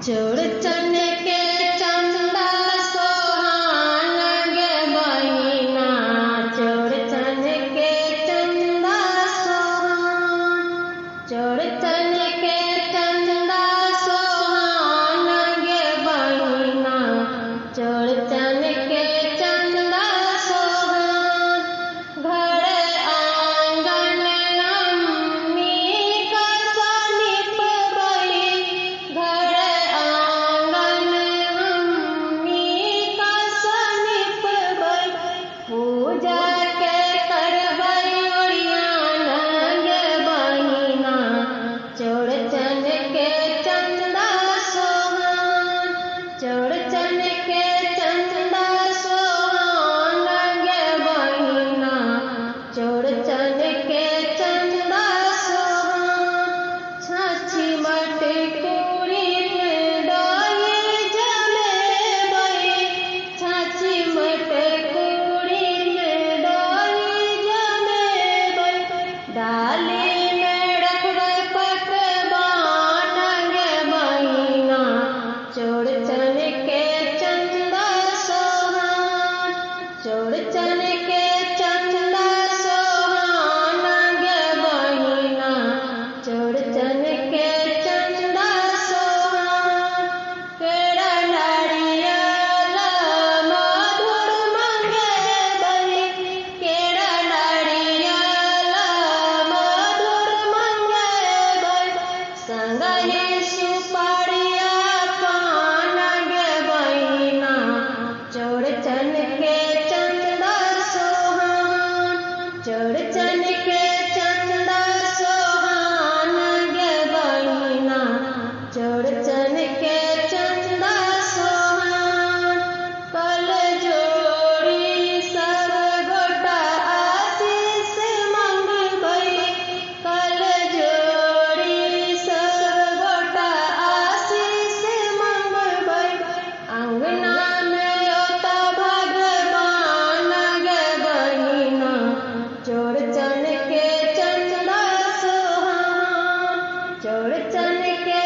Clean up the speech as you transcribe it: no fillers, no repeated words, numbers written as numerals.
चौड़चन के चंदा सोहान गे बहिना, चौड़चन के चंदा सोहान, चौड़चन के चंदा सोहान गे बहिना, चौड़चन के चंदा सोहान। घर आंगन अम्मी का सनिप बही, घर आंगन अम्मी का सनिप बही, पूजा के करबै ओरियान गे बहिना, चौड़चन के चंदा सोहान, चौड़चन के चंदा सोहान गे बहिना, चौड़चन के चंदा सोहान। छाछी मटकुरी में दही जमेबै, छाछी मटकुरी में दही जमेबै, डाली में रखबै पकवान गे बहिना, चौड़चन के चंदा सोहान, चौड़चन के चंदा सोहान गे बहिना, चौड़चन के चंदा सोहान। केरा नारियल मधुर मंगेबै, केरा नारियल मधुर मंगेबै, संगहि सुपारिया पान गे बहिना, चौड़चन के चंदा सोहान, चौड़चन के चंदा सोहान गे बहिना, चौड़चन के चंदा सोहान। कल जोड़ी सब गोटा आशीष मंगबै, कल जोड़ी सब गोटा आशीष मंगबै, अंगना में ओता भगवान गे बहिना, चौड़चन के चंदा सोहान, चौड़चन के